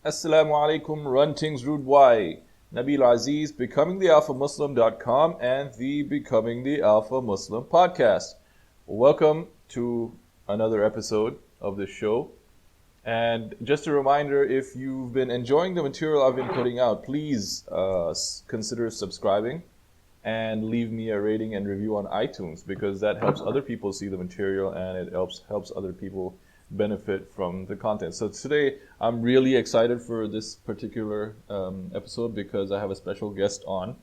Assalamu alaikum, run things rude why. Nabil Aziz, becomingthealphamuslim.com and the Becoming the Alpha Muslim podcast. Welcome to another episode of the show. And just a reminder, if you've been enjoying the material I've been putting out, please consider subscribing and leave me a rating and review on iTunes, because that helps other people see the material and it helps other people benefit from the content. So today I'm really excited for this particular episode because I have a special guest on.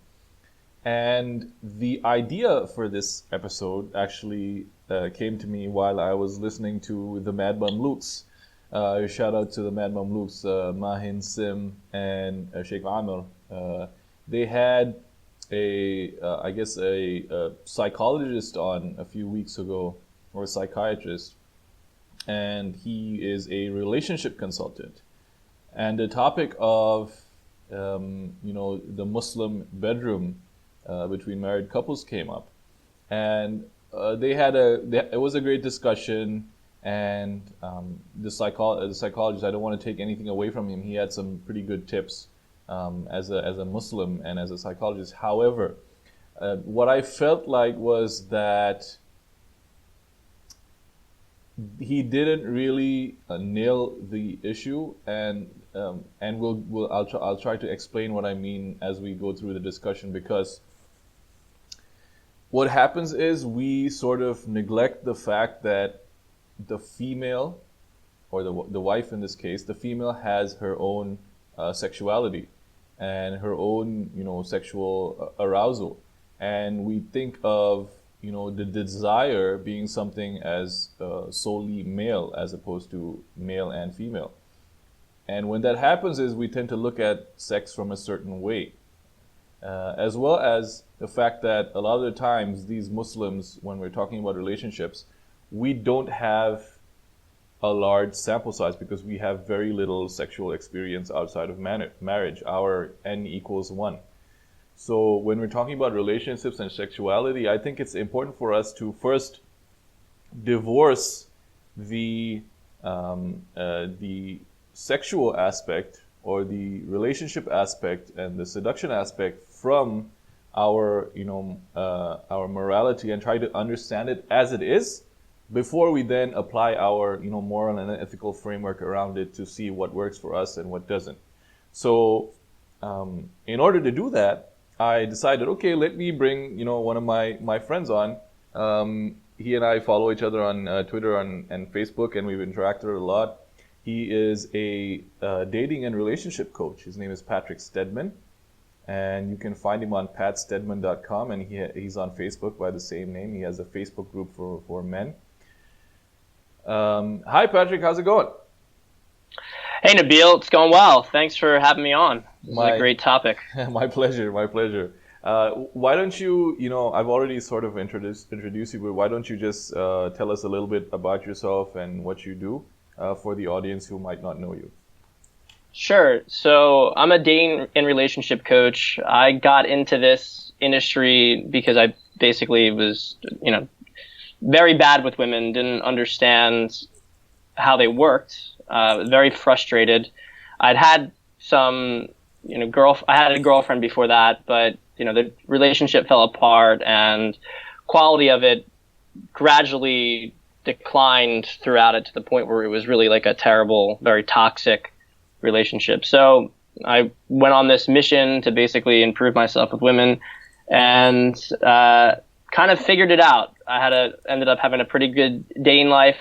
And the idea for this episode actually came to me while I was listening to the Mad Mamluks. Shout out to the Mad Mamluks, Mahin Sim and Sheikh Amir. They had a psychologist on a few weeks ago, or a psychiatrist, and he is a relationship consultant. And the topic of the Muslim bedroom between married couples came up, and it was a great discussion. And the psychologist, I don't want to take anything away from him. He had some pretty good tips as a Muslim and as a psychologist. However, what I felt like was that he didn't really nail the issue, and I'll try to explain what I mean as we go through the discussion, because what happens is we sort of neglect the fact that the female, or the wife in this case, the female has her own sexuality and her own sexual arousal, and we think of the desire being something as solely male as opposed to male and female. And when that happens is we tend to look at sex from a certain way, as well as the fact that a lot of the times these Muslims, when we're talking about relationships, we don't have a large sample size because we have very little sexual experience outside of marriage. Our N equals 1. So when we're talking about relationships and sexuality, I think it's important for us to first divorce the sexual aspect, or the relationship aspect and the seduction aspect, from our morality, and try to understand it as it is, before we then apply our moral and ethical framework around it to see what works for us and what doesn't. So in order to do that, I decided, okay, let me bring one of my friends on. He and I follow each other on Twitter and Facebook, and we've interacted a lot. He is a dating and relationship coach. His name is Patrick Stedman, and you can find him on patstedman.com, and he's on Facebook by the same name. He has a Facebook group for men. Hi, Patrick. How's it going? Hey, Nabil. It's going well. Thanks for having me on. This is a great topic. My pleasure. My pleasure. Why don't you, I've already sort of introduced you, but why don't you just tell us a little bit about yourself and what you do for the audience who might not know you? Sure. So I'm a dating and relationship coach. I got into this industry because I basically was, very bad with women, didn't understand how they worked, very frustrated. I'd had some, I had a girlfriend before that, but, the relationship fell apart and quality of it gradually declined throughout it to the point where it was really like a terrible, very toxic relationship. So I went on this mission to basically improve myself with women, and kind of figured it out. I ended up having a pretty good dating life,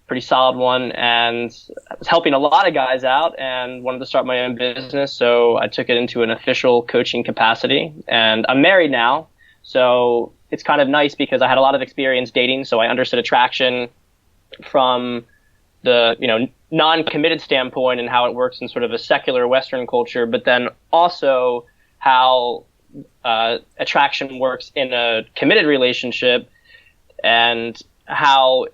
pretty solid one, and I was helping a lot of guys out and wanted to start my own business. So I took it into an official coaching capacity, and I'm married now. So it's kind of nice because I had a lot of experience dating. So I understood attraction from the, non-committed standpoint and how it works in sort of a secular Western culture, but then also how attraction works in a committed relationship, and how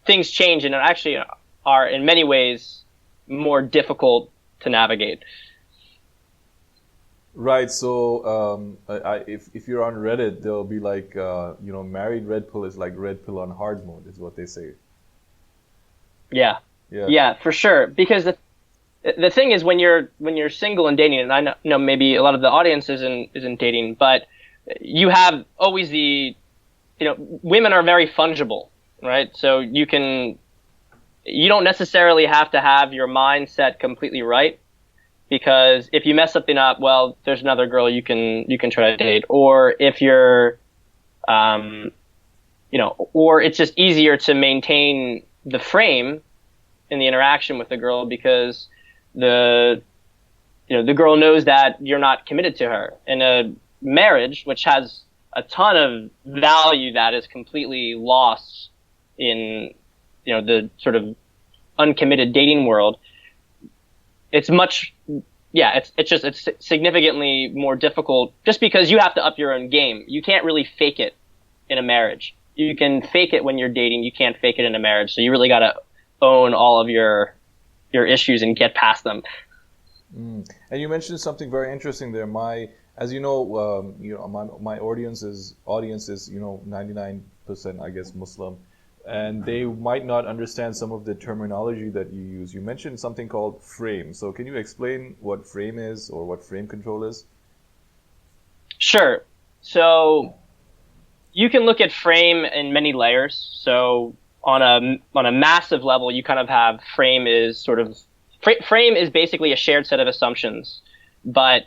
things change and actually are in many ways more difficult to navigate. Right. So if you're on Reddit, there'll be like, married red pill is like red pill on hard mode is what they say. Yeah, for sure. Because the thing is when you're single and dating, and I know maybe a lot of the audience isn't dating, but you have always women are very fungible, right? So you don't necessarily have to have your mindset completely right, because if you mess something up, well, there's another girl you can try to date, or if you're, or it's just easier to maintain the frame in the interaction with the girl because the girl knows that you're not committed to her. In a marriage, which has a ton of value that is completely lost in, the sort of uncommitted dating world, it's significantly more difficult just because you have to up your own game. You can't really fake it in a marriage. You can fake it when you're dating. You can't fake it in a marriage. So you really got to own all of your issues and get past them. And you mentioned something very interesting there. As you know, my audience is 99%, I guess, Muslim, and they might not understand some of the terminology that you use. You mentioned something called frame. So can you explain what frame is or what frame control is? Sure. So you can look at frame in many layers. So on a massive level, you kind of have frame is basically a shared set of assumptions, but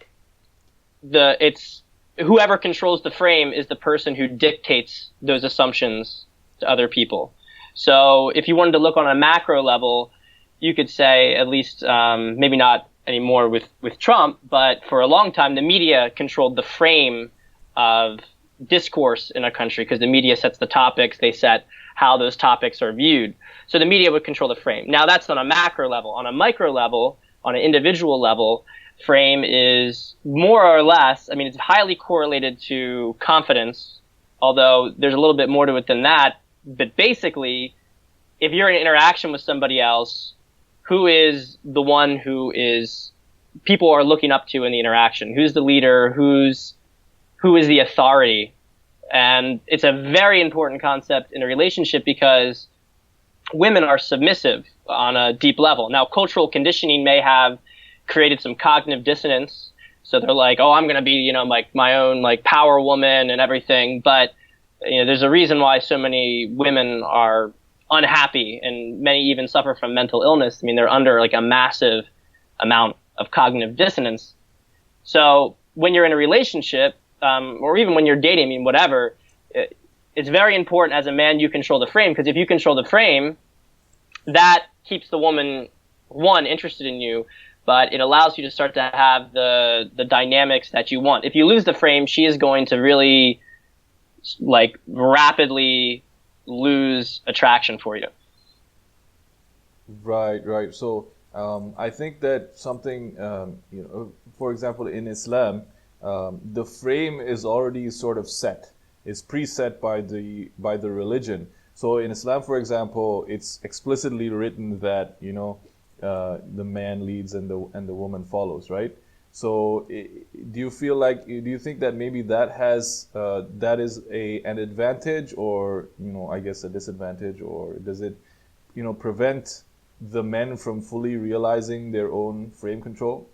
it's whoever controls the frame is the person who dictates those assumptions to other people. So if you wanted to look on a macro level, you could say, at least maybe not anymore with Trump, but for a long time the media controlled the frame of discourse in a country, because the media sets the topics, they set how those topics are viewed. So the media would control the frame. Now that's on a macro level. On a micro level, on an individual level, frame is more or less, it's highly correlated to confidence, although there's a little bit more to it than that. But basically, if you're in an interaction with somebody else, who is the one who is people are looking up to in the interaction? Who's the leader? Who is the authority? And it's a very important concept in a relationship because women are submissive on a deep level. Now, cultural conditioning may have created some cognitive dissonance. So they're like, oh, I'm going to be, like my own like power woman and everything. But, there's a reason why so many women are unhappy and many even suffer from mental illness. They're under like a massive amount of cognitive dissonance. So when you're in a relationship, or even when you're dating, whatever, it's very important as a man you control the frame, because if you control the frame, that keeps the woman, one, interested in you, but it allows you to start to have the dynamics that you want. If you lose the frame, she is going to really rapidly lose attraction for you. Right. So I think that something, for example, in Islam, the frame is already sort of set. It's preset by the religion. So in Islam, for example, it's explicitly written that the man leads and the woman follows, right? So do you think that maybe that is an advantage, or I guess a disadvantage, or does it prevent the men from fully realizing their own frame control?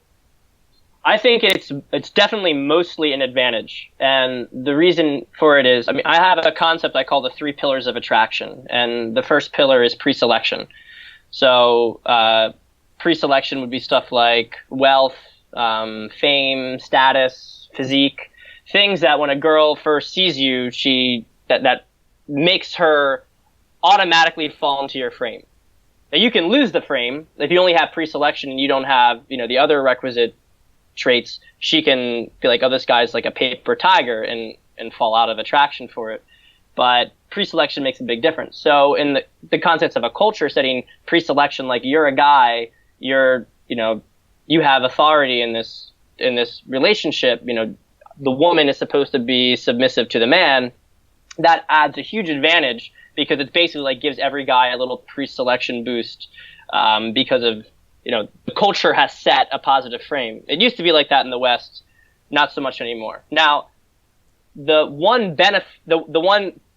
I think it's definitely mostly an advantage, and the reason for it is, I have a concept I call the 3 pillars of attraction, and the first pillar is pre-selection. So pre-selection would be stuff like wealth, fame, status, physique, things that when a girl first sees you, that makes her automatically fall into your frame. Now you can lose the frame if you only have pre-selection and you don't have the other requisite traits. She can be like, oh, this guy's like a paper tiger, and fall out of attraction for it. But pre-selection makes a big difference. So in the context of a culture setting, pre-selection, like you're a guy, you have authority in this relationship. The woman is supposed to be submissive to the man. That adds a huge advantage because it basically like gives every guy a little pre-selection boost, because of the culture has set a positive frame. It used to be like that in the West, not so much anymore. Now, the one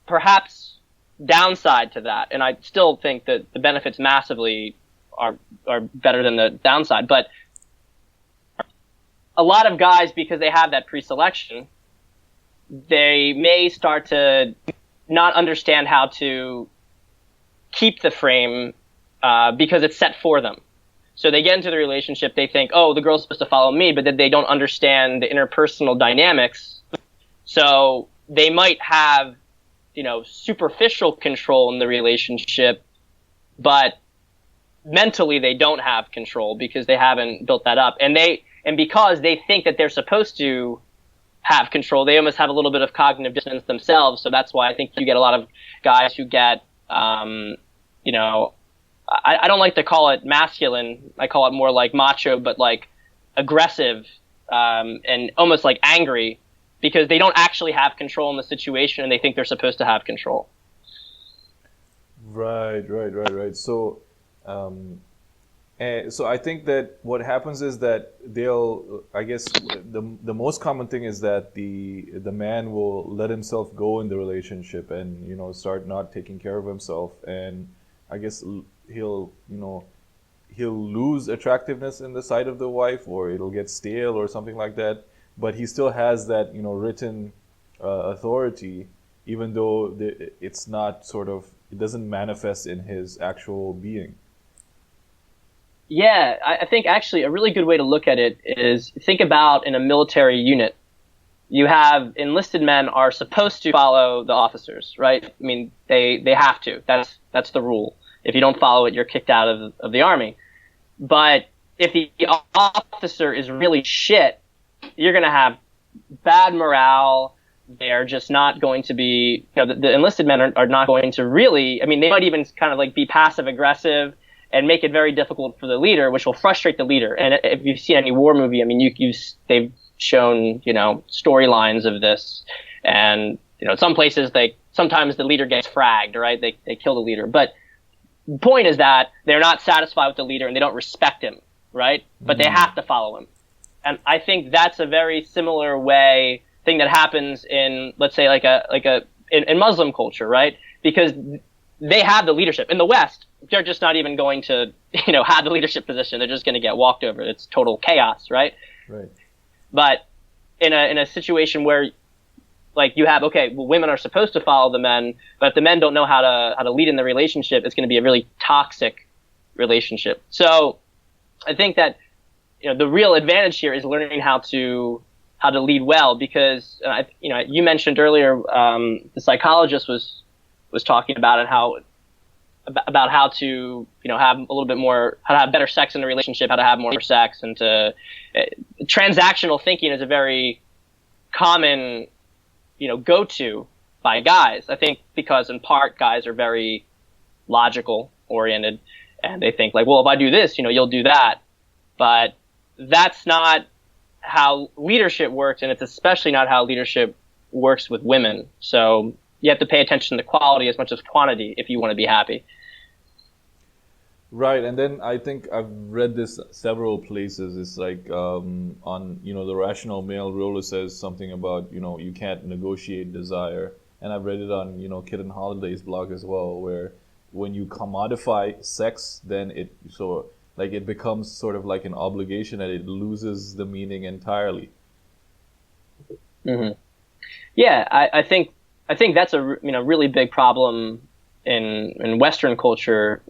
perhaps downside to that, and I still think that the benefits massively are better than the downside. But a lot of guys, because they have that pre-selection, they may start to not understand how to keep the frame because it's set for them. So they get into the relationship, they think, oh, the girl's supposed to follow me, but then they don't understand the interpersonal dynamics. So they might have, superficial control in the relationship, but mentally they don't have control because they haven't built that up. And because they think that they're supposed to have control, they almost have a little bit of cognitive dissonance themselves. So that's why I think you get a lot of guys who get, I don't like to call it masculine. I call it more like macho, but like aggressive, and almost like angry, because they don't actually have control in the situation and they think they're supposed to have control. Right. So, so I think that what happens is that I guess the most common thing is that the man will let himself go in the relationship and, start not taking care of himself. And I guess he'll lose attractiveness in the sight of the wife, or it'll get stale or something like that. But he still has that, written authority, even though it's not it doesn't manifest in his actual being. Yeah, I think actually a really good way to look at it is think about in a military unit. You have enlisted men are supposed to follow the officers, right? I mean, they have to. That's the rule. If you don't follow it, you're kicked out of the army. But if the officer is really shit, you're going to have bad morale. They're just not going to be, the enlisted men are not going to really, I mean, they might even kind of like be passive aggressive and make it very difficult for the leader, which will frustrate the leader. And if you've seen any war movie, I mean, they've shown, storylines of this. And, some places sometimes the leader gets fragged, right? They kill the leader. But the point is that they're not satisfied with the leader and they don't respect him, right? But they have to follow him. And I think that's a very similar thing that happens in, let's say, in Muslim culture, right? Because they have the leadership. In the West, they're just not even going to, have the leadership position. They're just going to get walked over. It's total chaos, right? Right. But in a situation where, like, you have, women are supposed to follow the men, but if the men don't know how to lead in the relationship, it's going to be a really toxic relationship. So I think that, the real advantage here is learning how to lead well, because, you mentioned earlier, the psychologist was talking about it, about how to, have a little bit more, how to have better sex in a relationship, how to have more sex, and transactional thinking is a very common, go-to by guys. I think because in part guys are very logical oriented, and they think like, well, if I do this, you'll do that. But that's not how leadership works, and it's especially not how leadership works with women. So you have to pay attention to quality as much as quantity if you want to be happy. Right, and then I think I've read this several places. It's like on the rational male ruler says something about you can't negotiate desire, and I've read it on Kid and Holiday's blog as well, where when you commodify sex, then it becomes sort of like an obligation, and it loses the meaning entirely. Mm-hmm. Yeah, I think that's a really big problem in Western culture,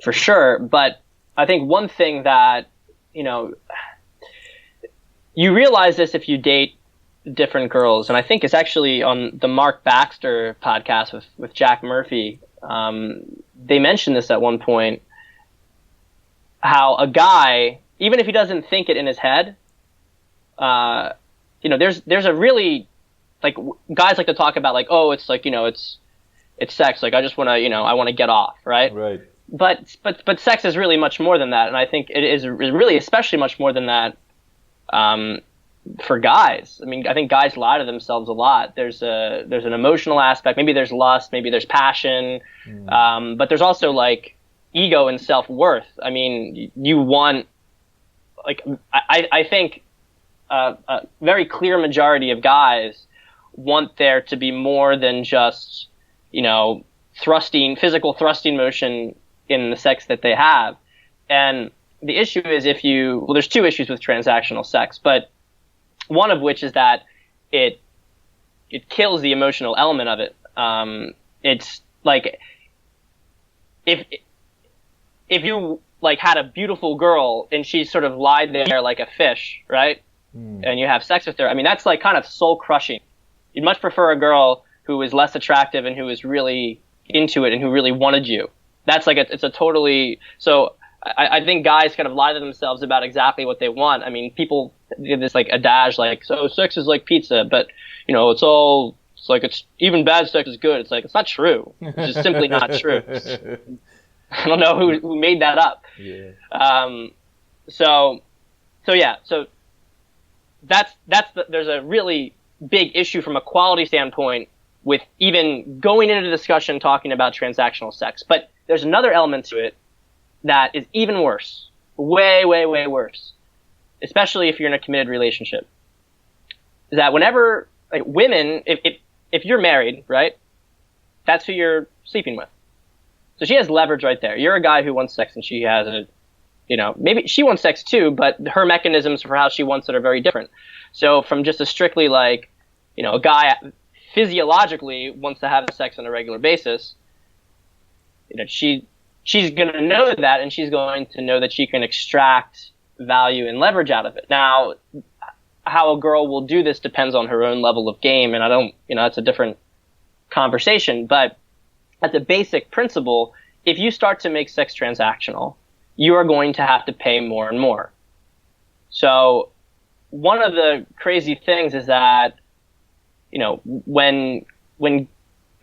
for sure. But I think one thing that you realize this if you date different girls, and I think it's actually on the Mark Baxter podcast with Jack Murphy. They mentioned this at one point, how a guy, even if he doesn't think it in his head, there's a really, like, guys like to talk about, like, oh, it's like, it's sex. Like, I just want to, I want to get off, right? Right. But sex is really much more than that. And I think it is really especially much more than that, for guys. I mean, I think guys lie to themselves a lot. There's an emotional aspect. Maybe there's lust, maybe there's passion. But there's also like ego and self-worth. I mean, you want, like, I think a very clear majority of guys want there to be more than just, physical thrusting motion in the sex that they have. And the issue is there's two issues with transactional sex, but one of which is that it kills the emotional element of it. It's like if you like had a beautiful girl and she sort of lied there like a fish, right? And you have sex with her. I mean, that's like kind of soul crushing. You'd much prefer a girl who is less attractive and who is really into it and who really wanted you. That's like it's a totally so. I think guys kind of lie to themselves about exactly what they want. I mean, people give this like adage like, so sex is like pizza, but you know, it's even bad sex is good. It's like, it's not true. It's just simply not true. I don't know who made that up. Yeah. So there's a really big issue from a quality standpoint with even going into the discussion talking about transactional sex. But there's another element to it that is even worse, way, way, way worse, especially if you're in a committed relationship, is that whenever like women, if you're married, right, that's who you're sleeping with. So she has leverage right there. You're a guy who wants sex and she has maybe she wants sex too, but her mechanisms for how she wants it are very different. So from just a strictly like, a guy physiologically wants to have sex on a regular basis, she's going to know that, and she's going to know that she can extract value and leverage out of it. Now, how a girl will do this depends on her own level of game, and that's a different conversation. But at the basic principle, if you start to make sex transactional, you are going to have to pay more and more. So one of the crazy things is that, when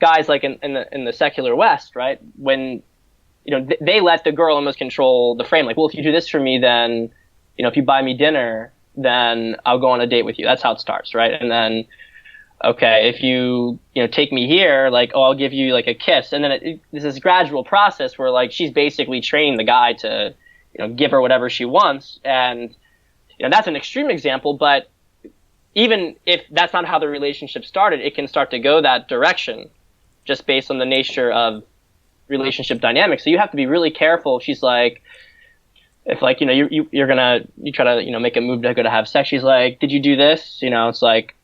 guys like in the secular West, right, when they let the girl almost control the frame. Like, well, if you do this for me, then, if you buy me dinner, then I'll go on a date with you. That's how it starts, right? And then, okay, if you, take me here, like, oh, I'll give you like a kiss. And then there's this gradual process where like she's basically training the guy to, give her whatever she wants. And, that's an extreme example, but even if that's not how the relationship started, it can start to go that direction just based on the nature of relationship dynamics. So you have to be really careful. She's like, if like, you try to, make a move to go to have sex. She's like, did you do this? It's like,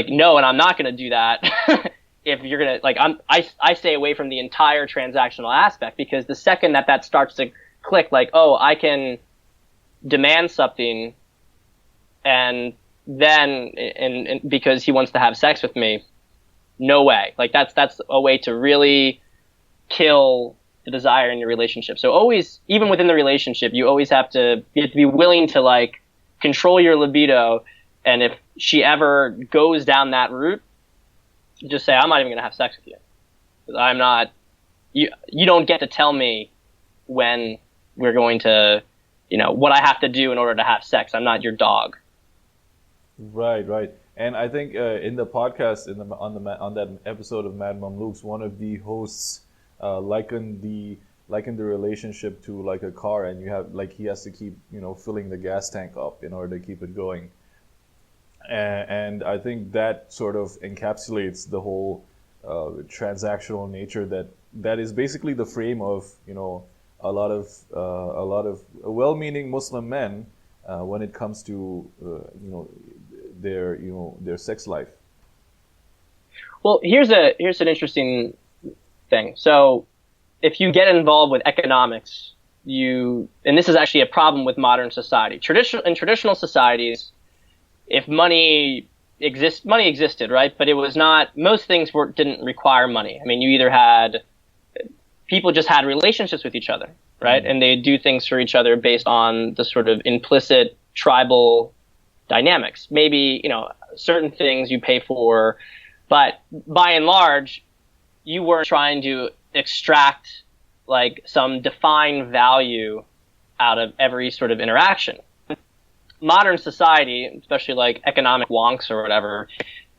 no, and I'm not going to do that. If you're going to I stay away from the entire transactional aspect, because the second that starts to click, like, oh, I can demand something and then, and because he wants to have sex with me, no way. Like that's a way to really kill the desire in your relationship. So always, even within the relationship, you have to be willing to like control your libido. And if she ever goes down that route, just say, I'm not even going to have sex with you. 'Cause I'm not, you don't get to tell me when we're going to, what I have to do in order to have sex. I'm not your dog. Right. And I think in the podcast, on that episode of Mad Mamluks, one of the hosts likened the relationship to like a car, and you have like he has to keep filling the gas tank up in order to keep it going. And I think that sort of encapsulates the whole transactional nature that is basically the frame of a lot of well-meaning Muslim men when it comes to their sex life. Well, here's an interesting thing. So if you get involved with economics, and this is actually a problem with modern society. In traditional societies, if money existed, right? But it was not, most things didn't require money. I mean, people just had relationships with each other, right? Mm-hmm. And they do things for each other based on the sort of implicit tribal dynamics. Maybe, certain things you pay for, but by and large, you weren't trying to extract like some defined value out of every sort of interaction. Modern society, especially like economic wonks or whatever,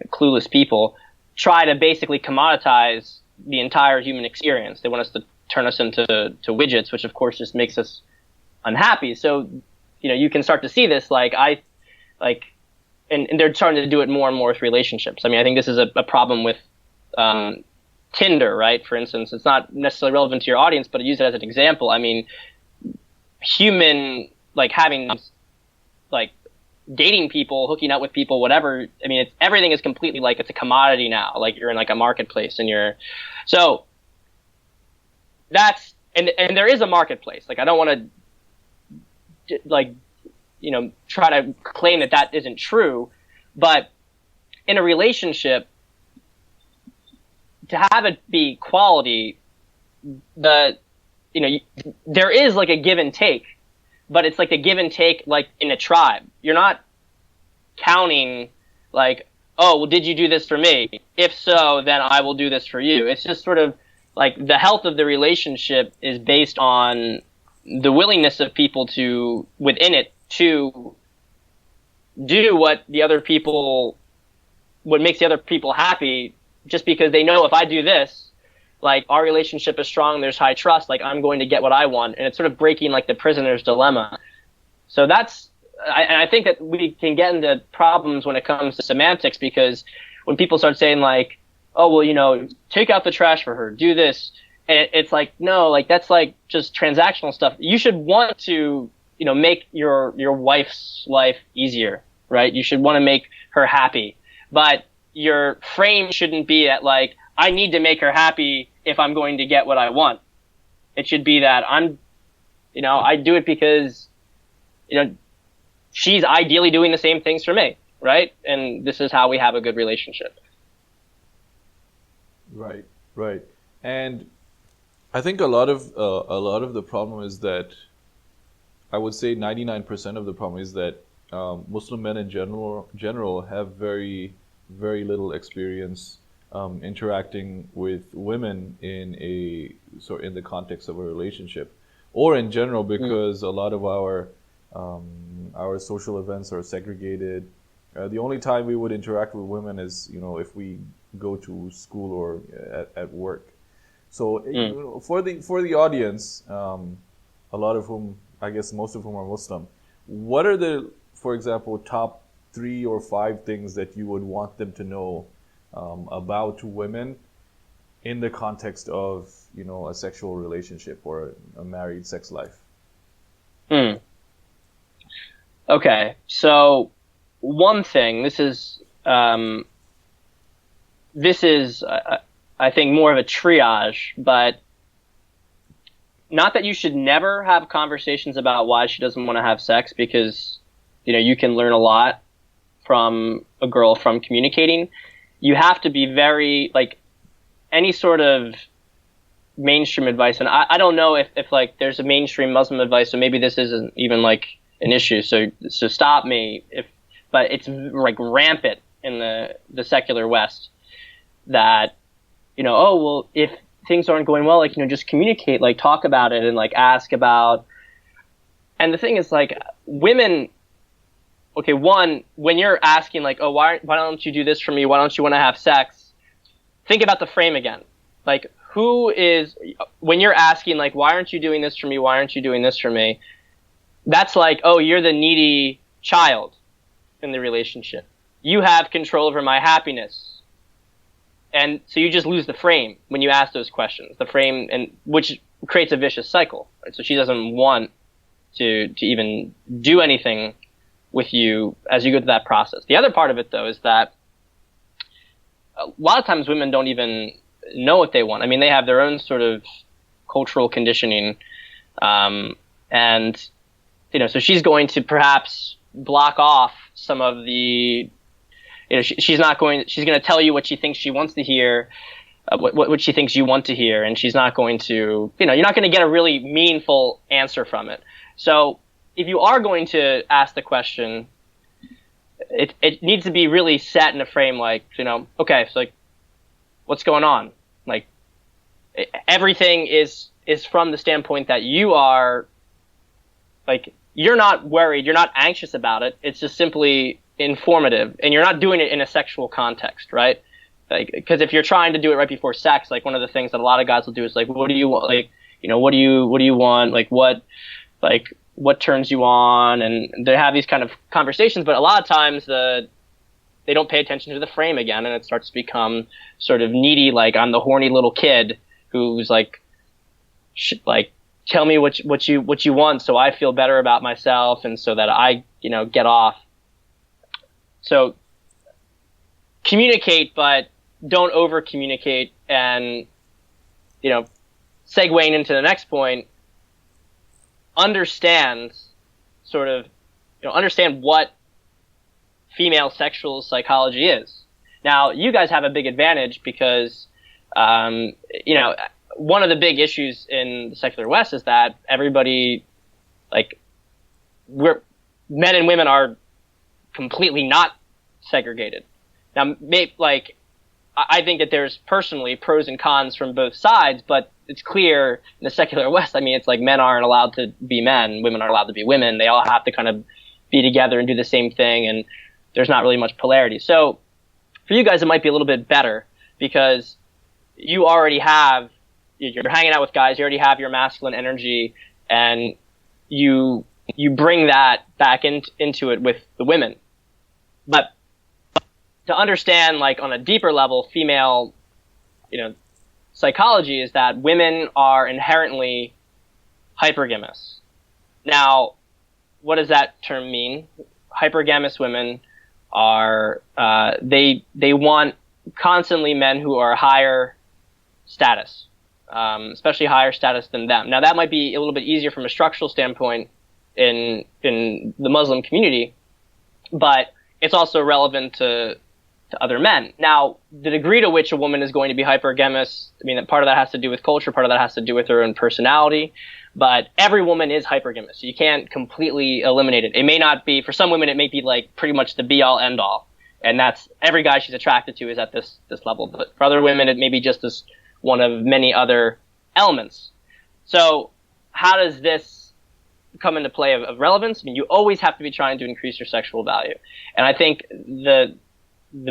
clueless people, try to basically commoditize the entire human experience. They want us to turn us into widgets, which of course just makes us unhappy. So, you can start to see this, and they're starting to do it more and more with relationships. I mean, I think this is a problem with Tinder, right? For instance, it's not necessarily relevant to your audience, but I use it as an example. I mean, human, like having, like dating people, hooking up with people, whatever. I mean, everything is completely like, it's a commodity now. Like you're in like a marketplace so that's, and there is a marketplace. Like I don't want to like, try to claim that isn't true, but in a relationship, to have it be quality, there is like a give and take, but it's like a give and take like in a tribe. You're not counting like, oh, well, did you do this for me? If so, then I will do this for you. It's just sort of like the health of the relationship is based on the willingness of people within it to do what makes the other people happy, just because they know if I do this, like our relationship is strong, there's high trust, like I'm going to get what I want. And it's sort of breaking like the prisoner's dilemma. So I think that we can get into problems when it comes to semantics, because when people start saying like, oh, well, take out the trash for her, do this. And it's like, no, like that's like just transactional stuff. You should want to, make your wife's life easier, right? You should want to make her happy, but your frame shouldn't be at like, I need to make her happy if I'm going to get what I want. It should be that I do it because, she's ideally doing the same things for me, right? And this is how we have a good relationship. Right, right. And I think a lot of the problem is that, I would say 99% of the problem is that Muslim men in general have very, very little experience interacting with women in the context of a relationship, or in general, because a lot of our social events are segregated. The only time we would interact with women is, if we go to school or at work. So for the audience, a lot of whom, I guess most of whom are Muslim, what are the, for example, top 3 or 5 things that you would want them to know about women in the context of, a sexual relationship or a married sex life? Okay, so one thing, this is I think more of a triage, but not that you should never have conversations about why she doesn't want to have sex, because you can learn a lot from a girl from communicating. You have to be very, like, any sort of mainstream advice, and I don't know if like there's a mainstream Muslim advice, so maybe this isn't even like an issue, so stop me but it's like rampant in the secular West that, oh, well, if things aren't going well, like, just communicate, like talk about it and like ask about. And the thing is, like, women, okay, one, when you're asking like, oh, why don't you do this for me? Why don't you want to have sex? Think about the frame again. Like, when you're asking like, why aren't you doing this for me? Why aren't you doing this for me? That's like, oh, you're the needy child in the relationship. You have control over my happiness. And so you just lose the frame when you ask those questions, the frame, and which creates a vicious cycle. Right? So she doesn't want to even do anything with you as you go through that process. The other part of it, though, is that a lot of times women don't even know what they want. I mean, they have their own sort of cultural conditioning, and so she's going to perhaps block off some of the. She's going to tell you what she thinks she wants to hear, what she thinks you want to hear, and she's not going to, you're not going to get a really meaningful answer from it. So if you are going to ask the question, it needs to be really set in a frame like, okay, so like, what's going on? Like, everything is from the standpoint that you are, like, you're not worried, you're not anxious about it. It's just simply informative, and you're not doing it in a sexual context, right? Like, because if you're trying to do it right before sex, like, one of the things that a lot of guys will do is like, what do you want? Like, what do you want? Like, what turns you on? And they have these kind of conversations, but a lot of times they don't pay attention to the frame again, and it starts to become sort of needy. Like, I'm the horny little kid who's like tell me what you want so I feel better about myself and so that I, get off. So communicate, but don't over communicate. And, segueing into the next point, understand what female sexual psychology is. Now, you guys have a big advantage because, one of the big issues in the secular West is that everybody, men and women are completely not segregated. Now, I think that there's personally pros and cons from both sides, but it's clear in the secular West, it's like men aren't allowed to be men, women aren't allowed to be women. They all have to kind of be together and do the same thing, and there's not really much polarity. So for you guys, it might be a little bit better because you already have, you're hanging out with guys, you already have your masculine energy, and you bring that back into it with the women. But to understand, on a deeper level, female, psychology is that women are inherently hypergamous. Now, what does that term mean? Hypergamous women are, they want constantly men who are higher status, especially higher status than them. Now, that might be a little bit easier from a structural standpoint in the Muslim community, but it's also relevant to other men. Now, the degree to which a woman is going to be hypergamous, part of that has to do with culture, part of that has to do with her own personality, but every woman is hypergamous. So you can't completely eliminate it. It may not be, for some women, it may be pretty much the be all end all. And that's, every guy she's attracted to is at this level. But for other women, it may be just this one of many other elements. So how does this come into play of relevance? You always have to be trying to increase your sexual value. And I think the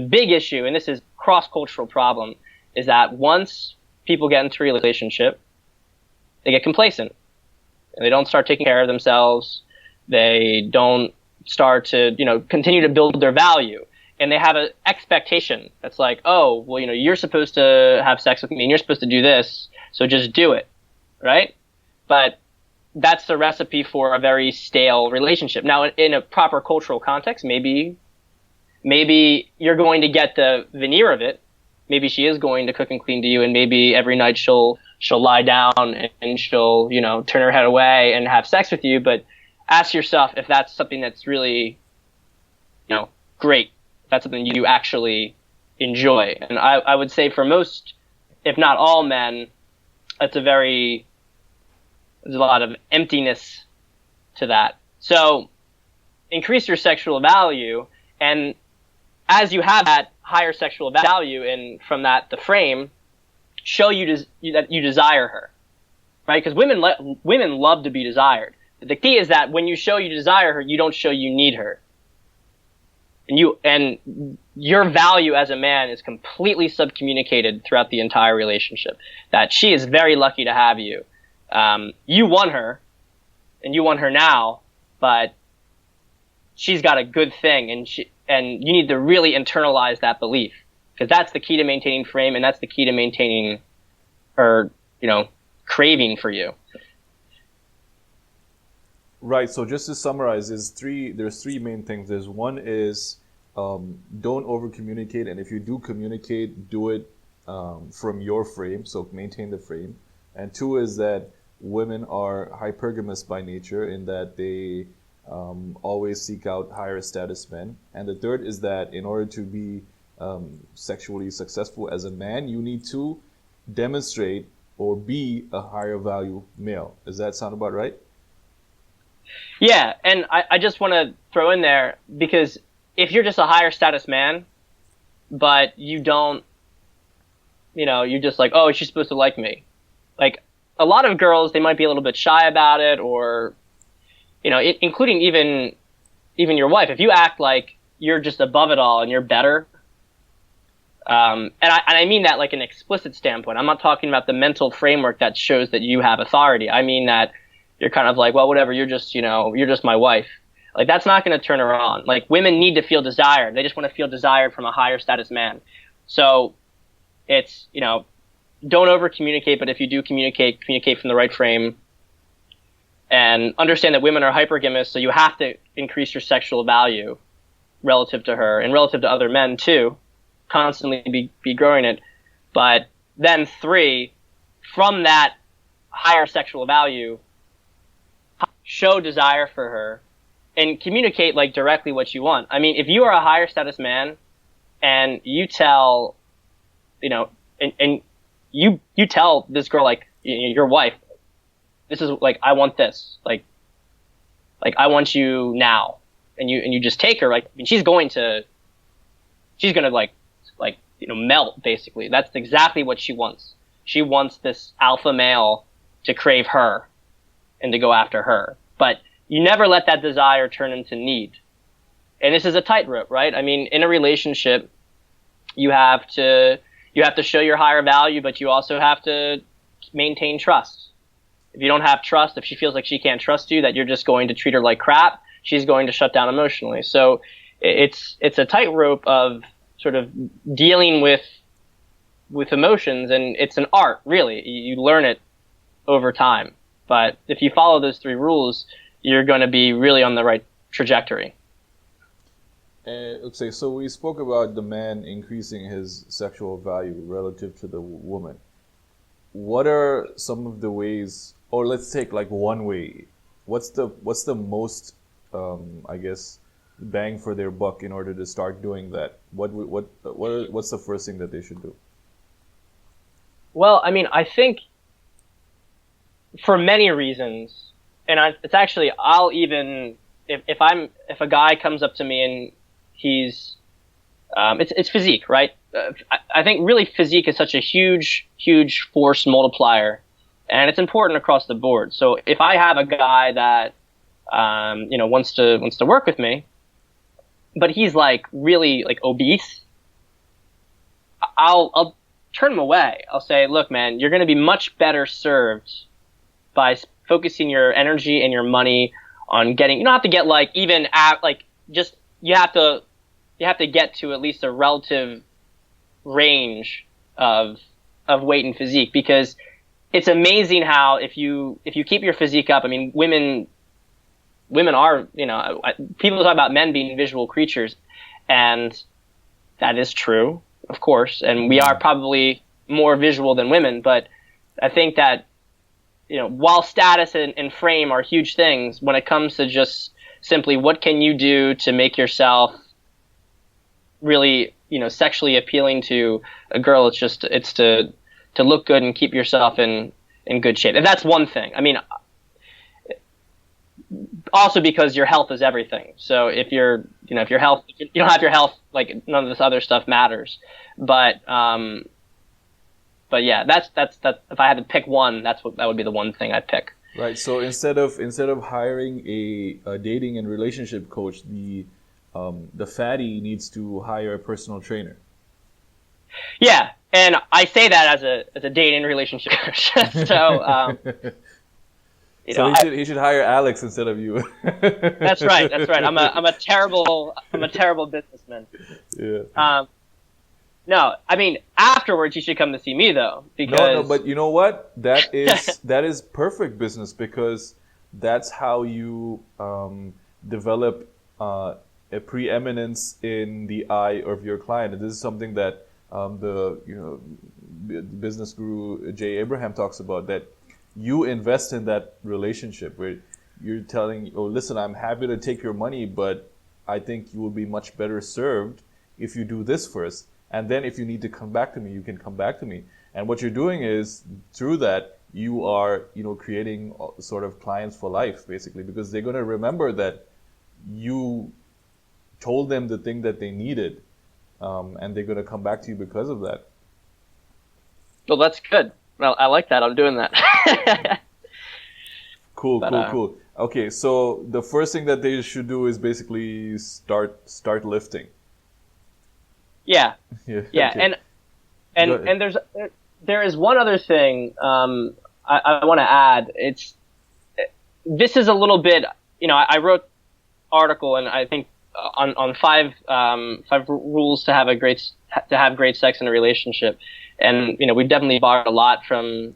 big issue, and this is cross-cultural problem, is that once people get into a relationship, they get complacent. And they don't start taking care of themselves. They don't start to, continue to build their value. And they have an expectation that's like, oh, well, you're supposed to have sex with me and you're supposed to do this, so just do it, right? But that's the recipe for a very stale relationship. Now, in a proper cultural context, maybe you're going to get the veneer of it. Maybe she is going to cook and clean to you, and maybe every night she'll lie down and she'll, turn her head away and have sex with you. But ask yourself if that's something that's really, great. If that's something you actually enjoy. And I would say for most, if not all men, there's a lot of emptiness to that. So increase your sexual value, and as you have that higher sexual value, and from that the frame, show that you desire her, right? Because women love to be desired. The key is that when you show you desire her, you don't show you need her, and your value as a man is completely subcommunicated throughout the entire relationship. That she is very lucky to have you. You want her, and you want her now, but she's got a good thing, and you need to really internalize that belief, because that's the key to maintaining frame, and that's the key to maintaining her, craving for you. Right. So just to summarize, there's three main things. There's one is don't over communicate, and if you do communicate, do it from your frame, so maintain the frame. And two is that women are hypergamous by nature, in that they always seek out higher status men. And the third is that in order to be sexually successful as a man, you need to demonstrate or be a higher value male. Does that sound about right? Yeah, and I just want to throw in there, because if you're just a higher status man, but you don't, you're just like, oh, she's supposed to like me. Like, a lot of girls, they might be a little bit shy about it, or, including even your wife. If you act like you're just above it all and you're better, and I mean that like an explicit standpoint. I'm not talking about the mental framework that shows that you have authority. I mean that you're kind of like, well, whatever, you're just my wife. Like, that's not going to turn her on. Like, women need to feel desired. They just want to feel desired from a higher status man. So it's, don't over communicate, but if you do communicate from the right frame, and understand that women are hypergamous, so you have to increase your sexual value relative to her and relative to other men too, constantly be growing it. But then 3, from that higher sexual value, show desire for her and communicate like directly what you want. I mean, if you are a higher status man and you tell, and you tell this girl, like, your wife, this is like, I want this, like I want you now, and you just take her, like, I mean, she's gonna like melt, basically. That's exactly what she wants. She wants this alpha male to crave her and to go after her. But you never let that desire turn into need. And this is a tightrope, right? I mean, in a relationship, you have to show your higher value, but you also have to maintain trust. If you don't have trust, if she feels like she can't trust you, that you're just going to treat her like crap, she's going to shut down emotionally. So it's a tightrope of sort of dealing with emotions, and it's an art, really. You learn it over time. But if you follow those 3 rules, you're going to be really on the right trajectory. Okay, so we spoke about the man increasing his sexual value relative to the woman. What are some of the ways, or let's take like one way, what's the most, I guess, bang for their buck in order to start doing that? What's the first thing that they should do? Well, I mean, I think for many reasons, and it's actually, I'll even, if a guy comes up to me and he's, it's physique, right? I think really physique is such a huge force multiplier, and it's important across the board. So if I have a guy that, wants to work with me, but he's like really like obese, I'll turn him away. I'll say, look, man, you're going to be much better served by focusing your energy and your money on getting, you don't have to get like even at like, just, you have to get to at least a relative range of weight and physique, because it's amazing how if you keep your physique up, I mean, women are, people talk about men being visual creatures, and that is true, of course, and we are probably more visual than women, but I think that, while status and frame are huge things, when it comes to just simply what can you do to make yourself really, sexually appealing to a girl, it's to look good and keep yourself in good shape. And that's one thing. I mean, also because your health is everything. So if your health, if you don't have your health, like none of this other stuff matters. But yeah, that's if I had to pick one, that would be the one thing I'd pick. Right. So instead of hiring a dating and relationship coach, the fatty needs to hire a personal trainer. Yeah, and I say that as a dating and relationship coach. So he should hire Alex instead of you. That's right. I'm a terrible businessman. Yeah. No, I mean, afterwards you should come to see me though, because no, but you know what? That is perfect business, because that's how you develop a preeminence in the eye of your client. And this is something that the business guru Jay Abraham talks about, that you invest in that relationship where you're telling, oh, listen, I'm happy to take your money, but I think you will be much better served if you do this first. And then if you need to come back to me, you can come back to me. And what you're doing is, through that, you are, creating sort of clients for life, basically, because they're going to remember that you told them the thing that they needed, and they're going to come back to you because of that. Well, that's good. Well, I like that. I'm doing that. Cool. Okay, so the first thing that they should do is basically start lifting. Yeah. Yeah. Okay. And there is one other thing I want to add. This is a little bit, I wrote article, and I think on five rules to have great sex in a relationship, and we've definitely borrowed a lot from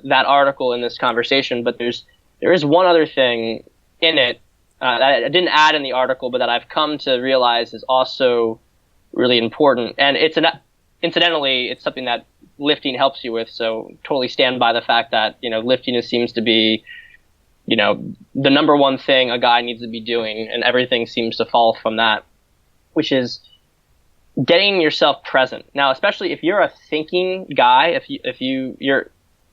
that article in this conversation. But there's There is one other thing in it that I didn't add in the article, but that I've come to realize is also really important. And incidentally, it's something that lifting helps you with. So totally stand by the fact that, lifting seems to be, the number one thing a guy needs to be doing, and everything seems to fall from that, which is getting yourself present. Now, especially if you're a thinking guy, if you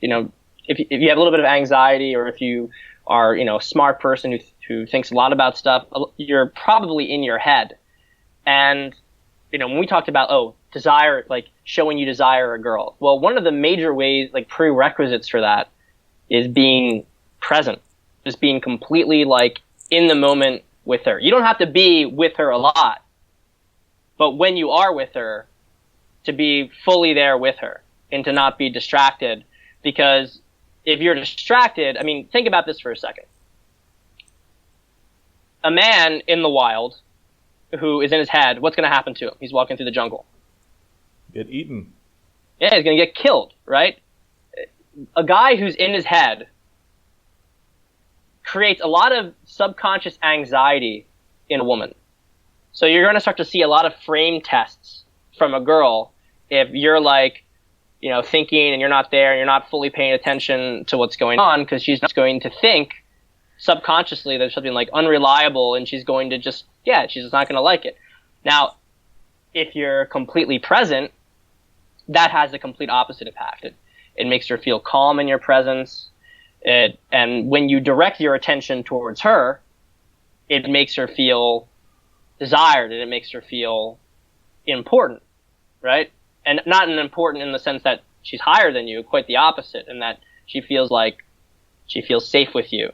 have a little bit of anxiety, or if you are, a smart person who thinks a lot about stuff, you're probably in your head. And, when we talked about, desire, like showing you desire a girl. Well, one of the major ways, like prerequisites for that, is being present. Just being completely like in the moment with her. You don't have to be with her a lot, but when you are with her, to be fully there with her and to not be distracted. Because if you're distracted, think about this for a second. A man in the wild who is in his head, what's going to happen to him? He's walking through the jungle. Get eaten. Yeah, he's going to get killed, right? A guy who's in his head creates a lot of subconscious anxiety in a woman. So you're going to start to see a lot of frame tests from a girl if you're like, thinking and you're not there and you're not fully paying attention to what's going on, because she's just going to think subconsciously there's something like unreliable, and she's going to she's just not going to like it. Now, if you're completely present, that has the complete opposite impact. It makes her feel calm in your presence. And when you direct your attention towards her, it makes her feel desired, and it makes her feel important, right? And not important in the sense that she's higher than you, quite the opposite, in that she feels safe with you.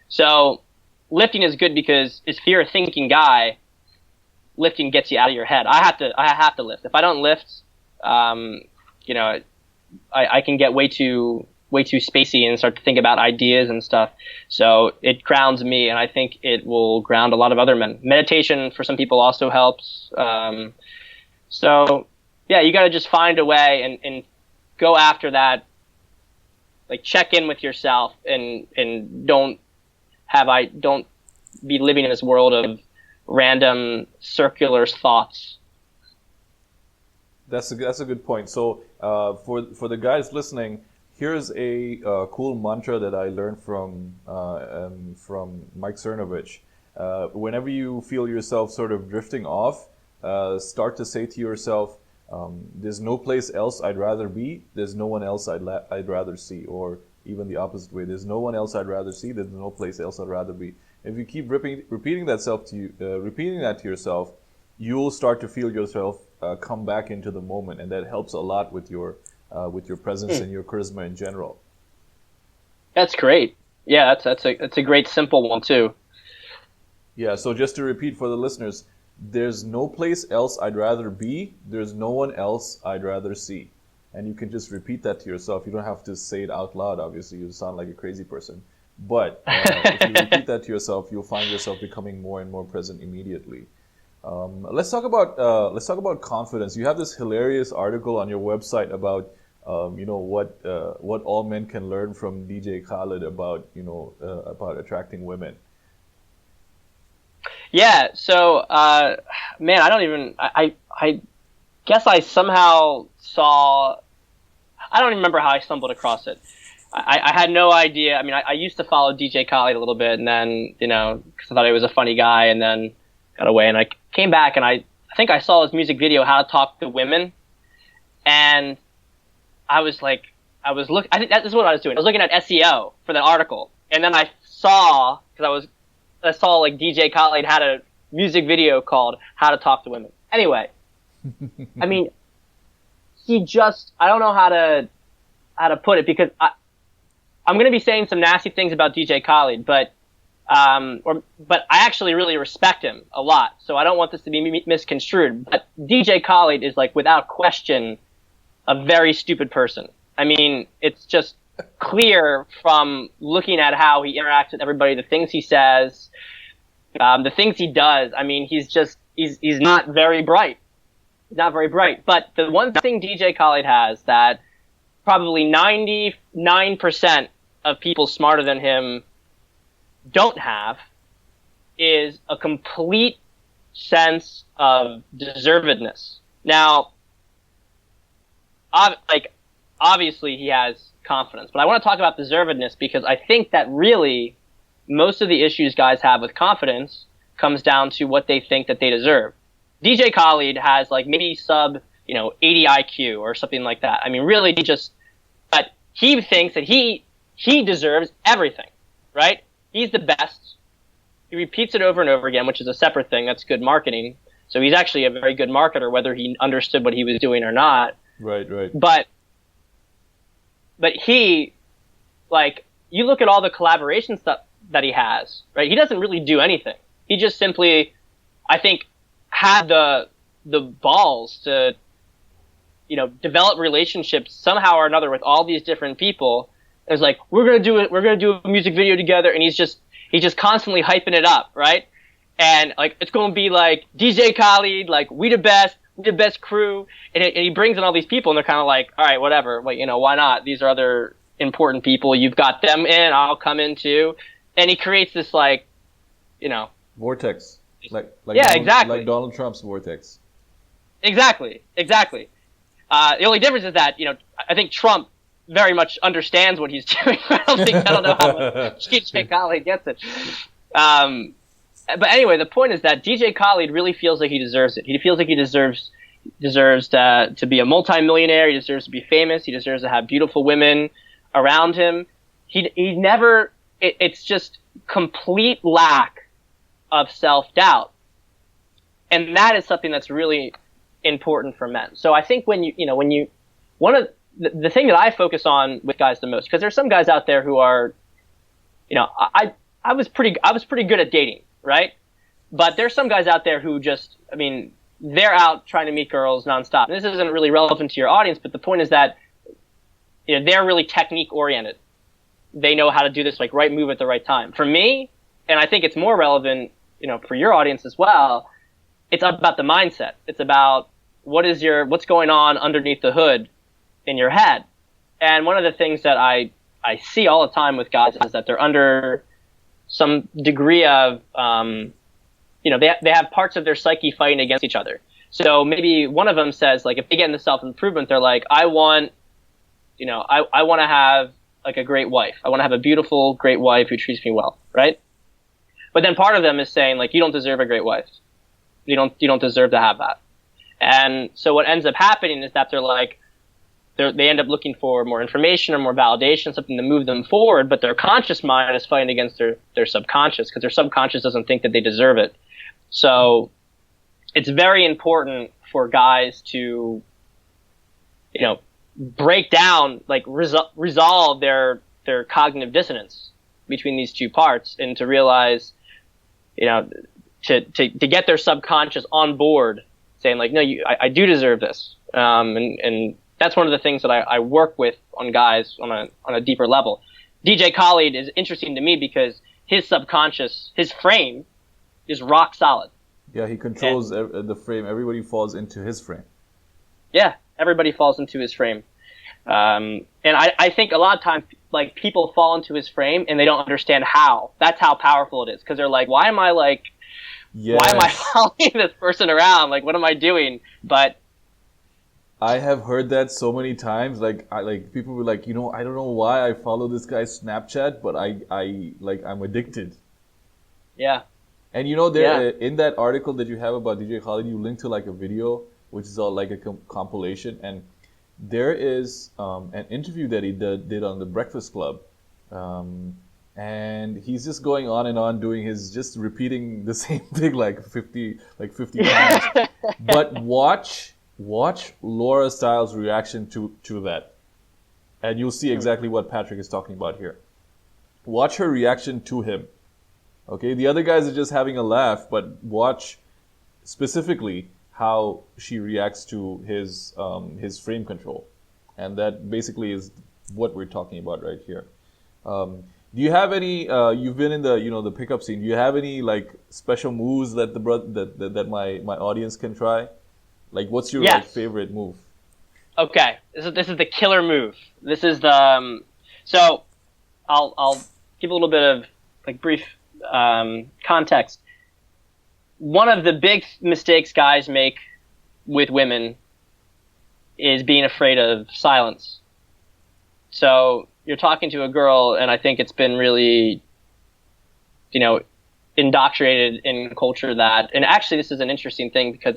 So lifting is good because if you're a thinking guy, lifting gets you out of your head. I have to lift. If I don't lift, I can get way too spacey and start to think about ideas and stuff. So it grounds me, and I think it will ground a lot of other men. Meditation for some people also helps. So yeah, you got to just find a way and go after that. Like, check in with yourself and don't be living in this world of random circular thoughts. That's a good point. So for the guys listening, here's a cool mantra that I learned from Mike Cernovich. Whenever you feel yourself sort of drifting off, start to say to yourself, there's no place else I'd rather be, there's no one else I'd rather see. Or even the opposite way, there's no one else I'd rather see, there's no place else I'd rather be. If you keep repeating that to yourself, you'll start to feel yourself come back into the moment, and that helps a lot with your presence and your charisma in general. That's great. Yeah, that's a great simple one too. Yeah. So just to repeat for the listeners, there's no place else I'd rather be. There's no one else I'd rather see. And you can just repeat that to yourself. You don't have to say it out loud. Obviously, you sound like a crazy person. But if you repeat that to yourself, you'll find yourself becoming more and more present immediately. Let's talk about confidence. You have this hilarious article on your website about what all men can learn from DJ Khaled about attracting women. Yeah. So, man, I guess I somehow saw. I don't even remember how I stumbled across it. I had no idea. I used to follow DJ Khaled a little bit, and then, because I thought he was a funny guy, and then got away. And I came back, and I think I saw his music video, How to Talk to Women. And I was like, I think that is what I was doing. I was looking at SEO for that article. And then I saw like DJ Khaled had a music video called How to Talk to Women. Anyway, I don't know how to put it, because I'm going to be saying some nasty things about DJ Khaled, but I actually really respect him a lot. So I don't want this to be misconstrued. But DJ Khaled is, like, without question, a very stupid person. It's just clear from looking at how he interacts with everybody, the things he says, the things he does. He's not very bright. He's not very bright. But the one thing DJ Khaled has that probably 99% of people smarter than him don't have is a complete sense of deservedness. Now, obviously he has confidence, but I want to talk about deservedness because I think that really most of the issues guys have with confidence comes down to what they think that they deserve. DJ Khaled has like maybe sub, 80 IQ or something like that. I mean, really but he thinks that he deserves everything, right? He's the best. He repeats it over and over again, which is a separate thing. That's good marketing. So he's actually a very good marketer, whether he understood what he was doing or not. Right. But he, like, you look at all the collaboration stuff that he has, right? He doesn't really do anything. He just simply, I think, had the balls to, develop relationships somehow or another with all these different people. It's like, we're gonna do a music video together, and he's just constantly hyping it up, right? And like, it's gonna be like DJ Khaled, like we the best crew, and he brings in all these people, and they're kind of like, all right, whatever, but why not? These are other important people. You've got them in, I'll come in too, and he creates this vortex, like exactly, like Donald Trump's vortex. Exactly. The only difference is that I think Trump very much understands what he's doing. I don't know how DJ Khaled gets it. But anyway, the point is that DJ Khaled really feels like he deserves it. He feels like he deserves to be a multimillionaire. He deserves to be famous. He deserves to have beautiful women around him. He never. It's just complete lack of self-doubt, and that is something that's really important for men. So I think when one of the thing that I focus on with guys the most, because there's some guys out there who are, I was pretty good at dating, right? But there's some guys out there who just, they're out trying to meet girls nonstop. And this isn't really relevant to your audience, but the point is that, they're really technique oriented. They know how to do this, like right move at the right time. For me, and I think it's more relevant, for your audience as well, it's about the mindset. It's about what's going on underneath the hood in your head. And one of the things that I see all the time with guys is that they're under some degree of, they have parts of their psyche fighting against each other. So maybe one of them says, like, if they get into self-improvement, they're like, I want to have like a great wife. I want to have a beautiful, great wife who treats me well, right? But then part of them is saying, like, you don't deserve a great wife. You don't deserve to have that. And so what ends up happening is that they end up looking for more information or more validation, something to move them forward, but their conscious mind is fighting against their subconscious because their subconscious doesn't think that they deserve it. So it's very important for guys to, break down, like resolve their cognitive dissonance between these two parts and to realize, to get their subconscious on board saying like, no, I do deserve this. And that's one of the things that I work with on guys on a deeper level. DJ Khaled is interesting to me because his subconscious, his frame is rock solid. Yeah, he controls the frame. Everybody falls into his frame. Yeah, everybody falls into his frame. And I think a lot of times, like, people fall into his frame and they don't understand how. That's how powerful it is. Because they're like, why am I following this person around? Like, what am I doing? But I have heard that so many times. Like, people were like, I don't know why I follow this guy's Snapchat, but I'm addicted. Yeah. And in that article that you have about DJ Khaled, you link to like a video, which is all like a compilation. And there is an interview that he did on the Breakfast Club. And he's just going on and on doing just repeating the same thing like 50 times. But watch Laura Stiles' reaction to that. And you'll see exactly what Patrick is talking about here. Watch her reaction to him. Okay, the other guys are just having a laugh, but watch specifically how she reacts to his frame control. And that basically is what we're talking about right here. Do you have any? You've been in the pickup scene. Do you have any like special moves that that my audience can try? Like, what's your favorite move? Okay, this is the killer move. This is the so I'll give a little bit of like brief context, one of the big mistakes guys make with women is being afraid of silence. So you're talking to a girl, and I think it's been really, indoctrinated in culture that, and actually this is an interesting thing because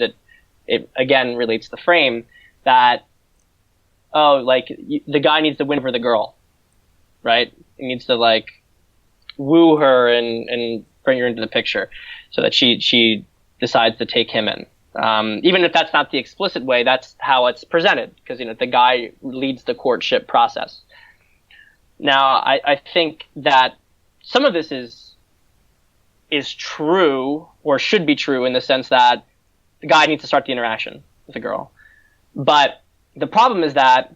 it again relates to the frame that, the guy needs to win over the girl, right? He needs to woo her and bring her into the picture so that she decides to take him in. Even if that's not the explicit way, that's how it's presented because, the guy leads the courtship process. Now, I think that some of this is true or should be true in the sense that the guy needs to start the interaction with the girl. But the problem is that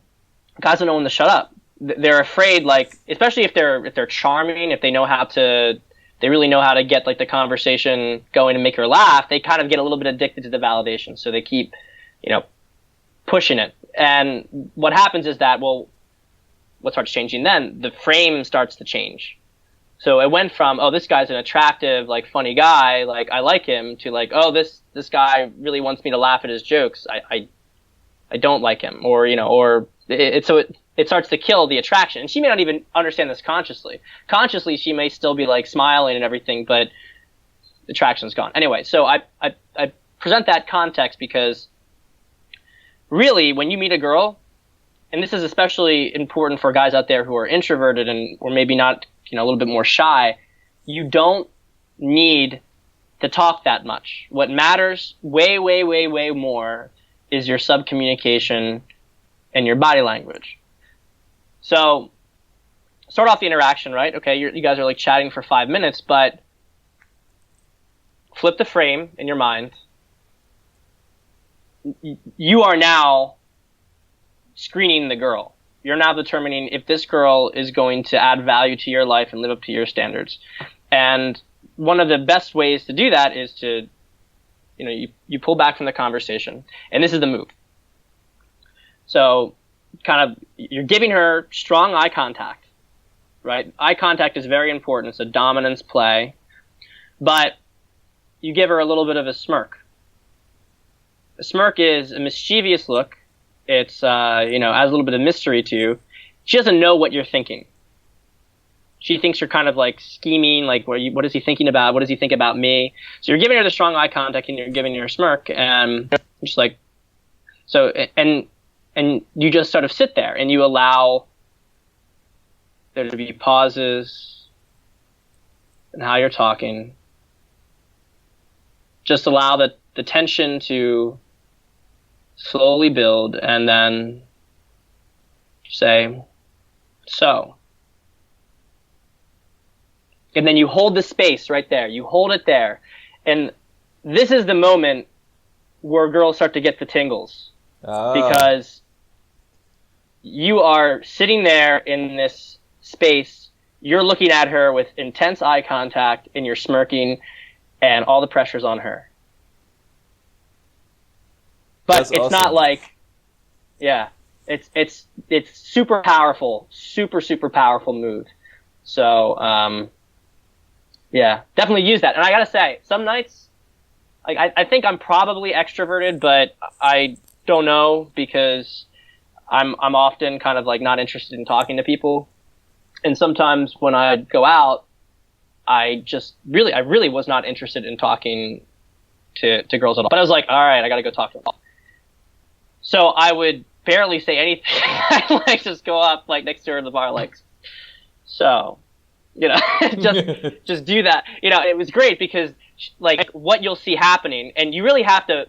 guys don't know when to shut up. They're afraid, especially if they're charming, if they really know how to get the conversation going and make her laugh, they kind of get a little bit addicted to the validation. So they keep, pushing it. And what happens is that, what starts changing then? The frame starts to change. So it went from, this guy's an attractive, funny guy, I like him, to this guy really wants me to laugh at his jokes. I don't like him, or it starts to kill the attraction. And she may not even understand this consciously. Consciously, she may still be smiling and everything, but the attraction's gone. Anyway, so I present that context because really, when you meet a girl, and this is especially important for guys out there who are introverted or maybe not, a little bit more shy, you don't need to talk that much. What matters way, way, way, way more is your subcommunication and your body language. So start off the interaction, right? Okay, you guys are chatting for 5 minutes, but flip the frame in your mind. You are now screening the girl. You're now determining if this girl is going to add value to your life and live up to your standards. And one of the best ways to do that is to, you pull back from the conversation. And this is the move. So you're giving her strong eye contact, right? Eye contact is very important. It's a dominance play. But you give her a little bit of a smirk. A smirk is a mischievous look. It's, adds a little bit of mystery to you. She doesn't know what you're thinking. She thinks you're kind of scheming, what is he thinking about? What does he think about me? So you're giving her the strong eye contact and you're giving her a smirk and just and you just sort of sit there and you allow there to be pauses in how you're talking. Just allow the tension to slowly build and then say, so. And then you hold the space right there. You hold it there. And this is the moment where girls start to get the tingles. Because you are sitting there in this space. You're looking at her with intense eye contact and you're smirking and all the pressure's on her. But That's it's awesome. not it's super powerful, super powerful move. So, definitely use that. And I gotta say, some nights, I think I'm probably extroverted, but I don't know because I'm often kind of not interested in talking to people. And sometimes when I go out, I really was not interested in talking to girls at all. But I was like, all right, I gotta go talk to them. So I would barely say anything. I'd just go up next to her in the bar, so, just do that. It was great because what you'll see happening, and you really have to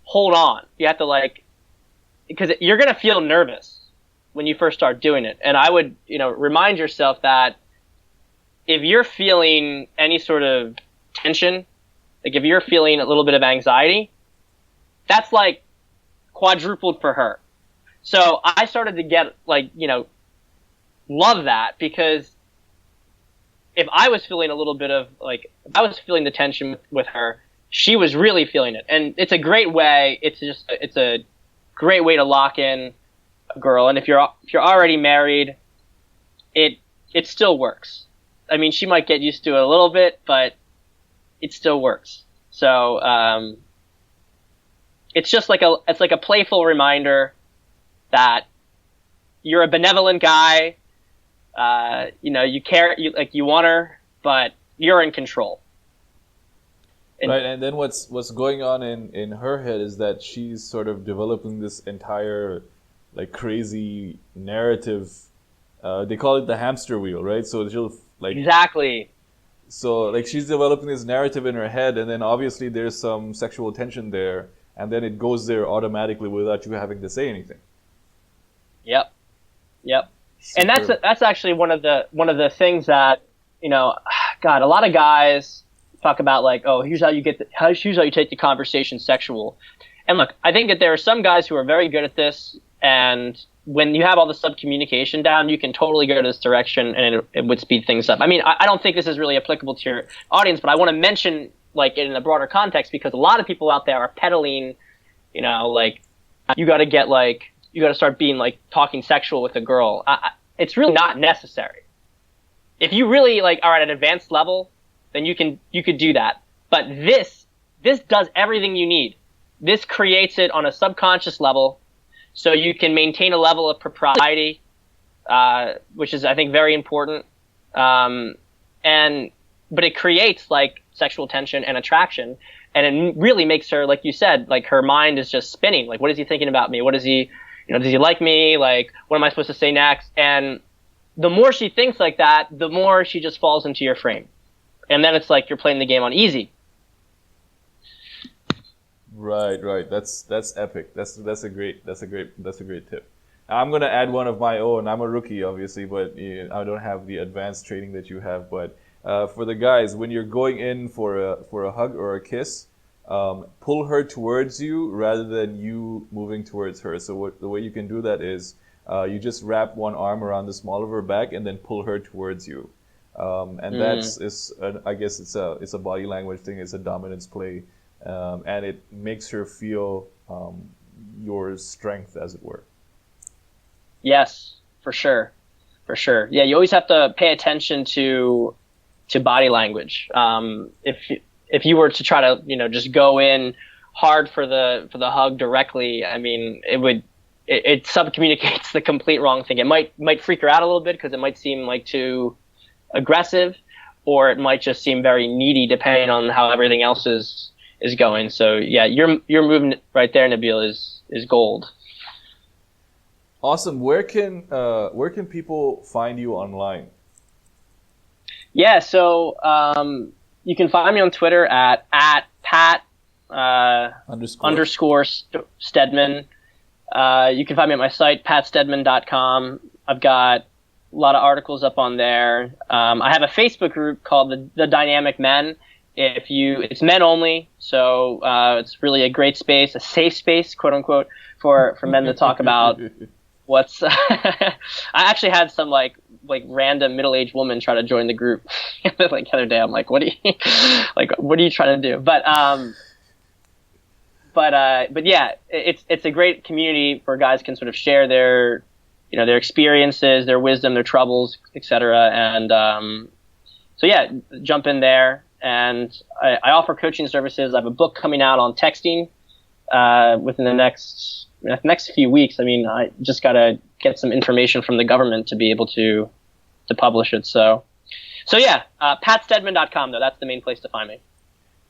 hold on. You have to because you're gonna feel nervous when you first start doing it. And I would remind yourself that if you're feeling any sort of tension, if you're feeling a little bit of anxiety, that's quadrupled for her. So I started to get love that, because if I was feeling a little bit of if I was feeling the tension with her, she was really feeling it. And it's a great way. It's a great way to lock in a girl. And if you're already married, it still works. I mean, she might get used to it a little bit, but it still works. So, it's just like a playful reminder that you're a benevolent guy. You care, you want her, but you're in control. Right, and then what's going on in her head is that she's sort of developing this entire like crazy narrative. They call it the hamster wheel, right? So she'll like exactly. So like she's developing this narrative in her head, and then obviously there's some sexual tension there, and then it goes there automatically without you having to say anything. Yep. Super. And that's actually one of the things that, God, a lot of guys talk about like, oh, here's how you take the conversation sexual. And look, I think that there are some guys who are very good at this, and when you have all the sub-communication down, you can totally go to this direction, and it would speed things up. I mean, I don't think this is really applicable to your audience, but I want to mention like it in a broader context, because a lot of people out there are peddling, like you got to start being like talking sexual with a girl. It's really not necessary. If you really like are at an advanced level, then you could do that. But this does everything you need. This creates it on a subconscious level, so you can maintain a level of propriety, which is, I think, very important. But it creates like sexual tension and attraction, and it really makes her, like you said, like her mind is just spinning. Like, what is he thinking about me? What is he, does he like me? Like, what am I supposed to say next? And the more she thinks like that, the more she just falls into your frame. And then it's like you're playing the game on easy. Right. That's epic. That's a great tip. I'm gonna add one of my own. I'm a rookie, obviously, but I don't have the advanced training that you have. But for the guys, when you're going in for a hug or a kiss, pull her towards you rather than you moving towards her. So the way you can do that is you just wrap one arm around the small of her back and then pull her towards you. I guess it's a body language thing. It's a dominance play, and it makes her feel your strength, as it were. Yes, for sure. Yeah, you always have to pay attention to body language. If you were to try to just go in hard for the hug directly, I mean, it subcommunicates the complete wrong thing. It might freak her out a little bit because it might seem like too aggressive, or it might just seem very needy depending on how everything else is going. So yeah, your movement right there, Nabil, is gold. Awesome. Where can people find you online? Yeah, so you can find me on Twitter at Pat underscore Stedman. You can find me at my site, patstedman.com. I've got a lot of articles up on there. I have a Facebook group called the Dynamic Men. It's men only, so it's really a great space, a safe space, quote unquote, for men to talk about what's. I actually had some like random middle-aged woman try to join the group like the other day. I'm like, what are you trying to do? But yeah, it's a great community where guys can sort of share their experiences, their wisdom, their troubles, etc. And so yeah, jump in there. And I offer coaching services. I have a book coming out on texting within the next few weeks. I mean, I just got to get some information from the government to be able to publish it. So yeah, patstedman.com, though. That's the main place to find me.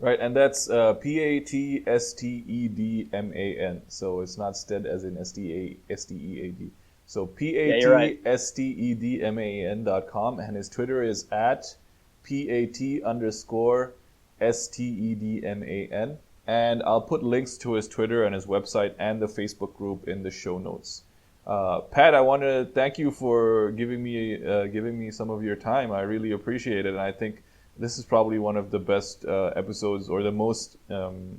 Right, and that's PATSTEDMAN. So it's not STED as in STEAD. So PATSTEDMAN.com, and his Twitter is at PAT_STEDMAN. And I'll put links to his Twitter and his website and the Facebook group in the show notes. Pat, I want to thank you for giving me some of your time. I really appreciate it, and I think this is probably one of the best episodes, or the most,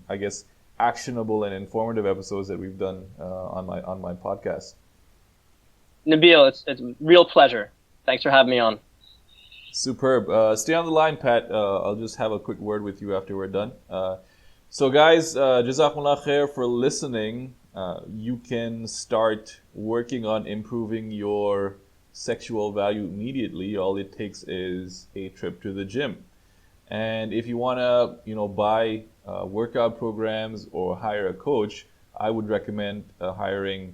I guess, actionable and informative episodes that we've done on my podcast. Nabil, it's a real pleasure. Thanks for having me on. Superb. Stay on the line, Pat. I'll just have a quick word with you after we're done. So guys, Jazakumullah khair for listening. You can start working on improving your sexual value immediately, all it takes is a trip to the gym. And if you want to, buy workout programs or hire a coach, I would recommend hiring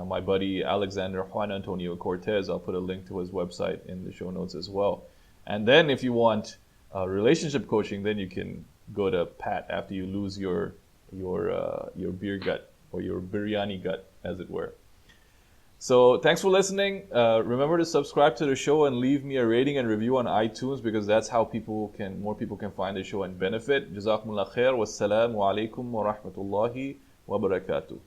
my buddy Alexander Juan Antonio Cortez. I'll put a link to his website in the show notes as well. And then if you want relationship coaching, then you can go to Pat after you lose your beer gut, or your biryani gut, as it were. So thanks for listening. Remember to subscribe to the show and leave me a rating and review on iTunes, because that's how more people can find the show and benefit. Jazakumullah khair. Wassalamu alaikum wa rahmatullahi wa barakatuh.